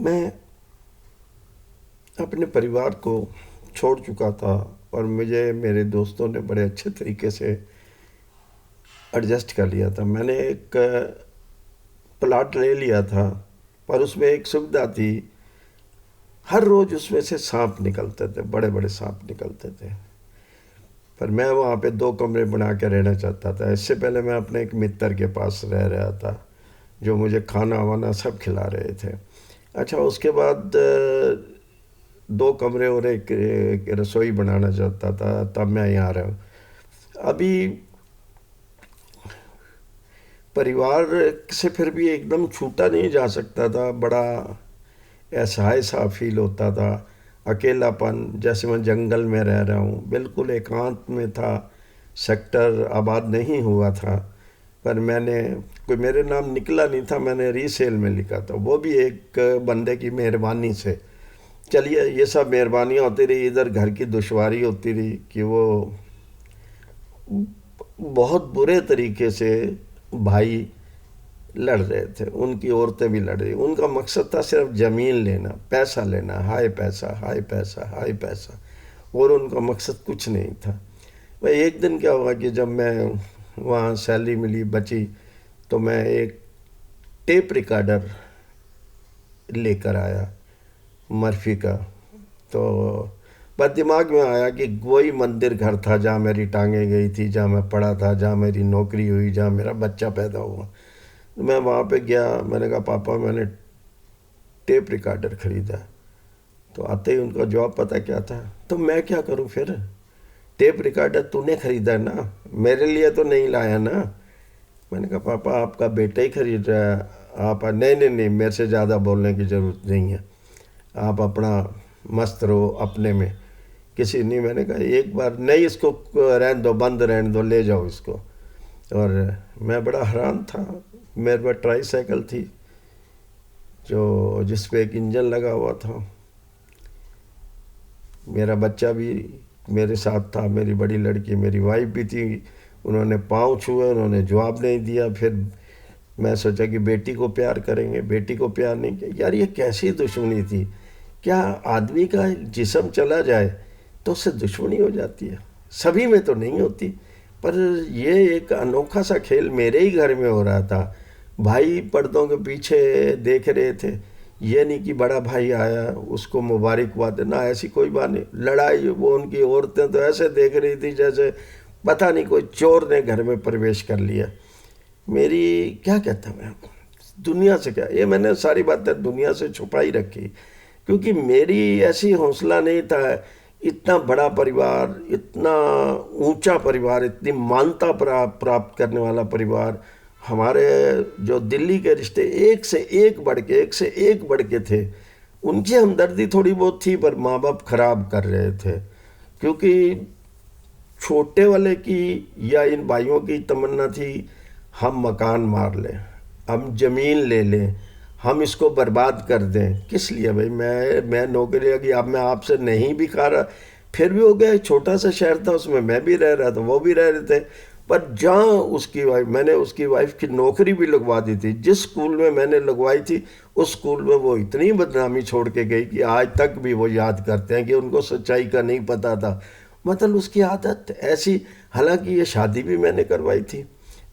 मैं अपने परिवार को छोड़ चुका था और मुझे मेरे दोस्तों ने बड़े अच्छे तरीके से एडजस्ट कर लिया था। मैंने एक प्लाट ले लिया था, पर उसमें एक सुविधा थी, हर रोज़ उसमें से सांप निकलते थे, बड़े बड़े सांप निकलते थे। पर मैं वहाँ पे 2 कमरे बना के रहना चाहता था। इससे पहले मैं अपने एक मित्र के पास रह रहा था, जो मुझे खाना वाना सब खिला रहे थे। अच्छा, उसके बाद 2 कमरे और एक रसोई बनाना चाहता था, तब मैं यहाँ रहा हूँ। अभी परिवार से फिर भी एकदम छूटा नहीं जा सकता था। बड़ा असहाय सा फील होता था, अकेलापन, जैसे मैं जंगल में रह रहा हूँ, बिल्कुल एकांत में था। सेक्टर आबाद नहीं हुआ था, पर मैंने कोई मेरे नाम निकला नहीं था, मैंने रीसेल में लिखा था, वो भी एक बंदे की मेहरबानी से। चलिए, ये सब मेहरबानियाँ होती रही, इधर घर की दुश्वारी होती रही कि वो बहुत बुरे तरीके से भाई लड़ रहे थे, उनकी औरतें भी लड़ रही। उनका मकसद था सिर्फ ज़मीन लेना, पैसा लेना, हाय पैसा, हाय पैसा, हाय पैसा, और उनका मकसद कुछ नहीं था। भाई एक दिन क्या हुआ कि जब मैं वहाँ सैलरी मिली बची, तो मैं एक टेप रिकॉर्डर लेकर आया मर्फी का। तो बस दिमाग में आया कि वही मंदिर घर था जहाँ मेरी टांगें गई थी, जहाँ मैं पढ़ा था, जहाँ मेरी नौकरी हुई, जहाँ मेरा बच्चा पैदा हुआ। तो मैं वहाँ पे गया, मैंने कहा पापा मैंने टेप रिकॉर्डर ख़रीदा। तो आते ही उनका जवाब पता क्या था, तो मैं क्या करूँ फिर, टेप रिकॉर्डर तूने ख़रीदा ना, मेरे लिए तो नहीं लाया ना। मैंने कहा पापा आपका बेटा ही खरीद रहा है, आप नहीं नहीं नहीं, मेरे से ज़्यादा बोलने की ज़रूरत नहीं है, आप अपना मस्त रहो अपने में, किसी नहीं। मैंने कहा एक बार नहीं, इसको रहने दो, बंद रहने दो, ले जाओ इसको। और मैं बड़ा हैरान था। मेरे पास ट्राई साइकिल थी जो जिस पे एक इंजन लगा हुआ था। मेरा बच्चा भी मेरे साथ था, मेरी बड़ी लड़की, मेरी वाइफ भी थी। उन्होंने पाँव छुए, उन्होंने जवाब नहीं दिया। फिर मैं सोचा कि बेटी को प्यार करेंगे, बेटी को प्यार नहीं किया। यार ये कैसी दुश्मनी थी। क्या आदमी का जिस्म चला जाए तो उससे दुश्मनी हो जाती है? सभी में तो नहीं होती, पर ये एक अनोखा सा खेल मेरे ही घर में हो रहा था। भाई पर्दों के पीछे देख रहे थे। ये नहीं कि बड़ा भाई आया उसको मुबारकबाद देना, ऐसी कोई बात नहीं। लड़ाई, वो उनकी औरतें तो ऐसे देख रही थी जैसे पता नहीं कोई चोर ने घर में प्रवेश कर लिया। मेरी क्या कहता मैं, दुनिया से क्या, ये मैंने सारी बातें दुनिया से छुपाई रखी, क्योंकि मेरी ऐसी हौसला नहीं था। इतना बड़ा परिवार, इतना ऊंचा परिवार, इतनी मान्यता प्राप्त करने वाला परिवार, हमारे जो दिल्ली के रिश्ते एक से एक बढ़ के, एक से एक बढ़ के थे। उनकी हमदर्दी थोड़ी बहुत थी, पर माँ बाप खराब कर रहे थे। क्योंकि छोटे वाले की या इन भाइयों की तमन्ना थी हम मकान मार लें, हम ज़मीन ले लें, हम इसको बर्बाद कर दें। किस लिए भाई, मैं नौकरी लगी, अब मैं आपसे नहीं भी खा रहा, फिर भी हो गया। एक छोटा सा शहर था, उसमें मैं भी रह रहा था, वो भी रह रहे थे। पर जहाँ उसकी वाइफ, मैंने उसकी वाइफ की नौकरी भी लगवा दी थी। जिस स्कूल में मैंने लगवाई थी, उस स्कूल में वो इतनी बदनामी छोड़ के गई कि आज तक भी वो याद करते हैं कि उनको सच्चाई का नहीं पता था। मतलब उसकी आदत ऐसी। हालांकि ये शादी भी मैंने करवाई थी,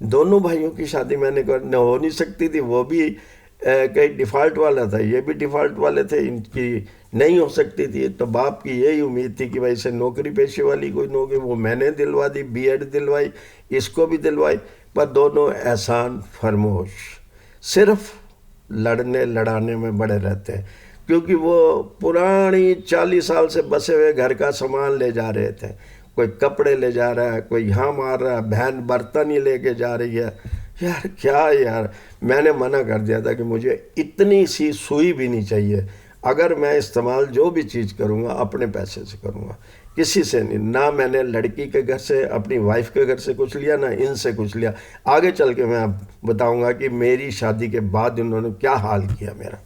दोनों भाइयों की शादी मैंने हो नहीं सकती थी। वो भी कहीं डिफ़ॉल्ट वाला था, ये भी डिफ़ॉल्ट वाले थे, इनकी नहीं हो सकती थी। तो बाप की यही उम्मीद थी कि भाई से नौकरी पेशे वाली कोई नौकरी, वो मैंने दिलवा दी, बीएड दिलवाई, इसको भी दिलवाई। पर दोनों एहसान फरमोश, सिर्फ लड़ने लड़ाने में बड़े रहते हैं। क्योंकि वो पुरानी 40 साल से बसे हुए घर का सामान ले जा रहे थे। कोई कपड़े ले जा रहा है, कोई यहाँ मार रहा है, बहन बर्तन ही लेके जा रही है। यार क्या यार, मैंने मना कर दिया था कि मुझे इतनी सी सुई भी नहीं चाहिए। अगर मैं इस्तेमाल जो भी चीज़ करूँगा अपने पैसे से करूँगा, किसी से नहीं। ना मैंने लड़की के घर से, अपनी वाइफ के घर से कुछ लिया, ना इनसे कुछ लिया। आगे चल के मैं बताऊँगा कि मेरी शादी के बाद इन्होंने क्या हाल किया मेरा।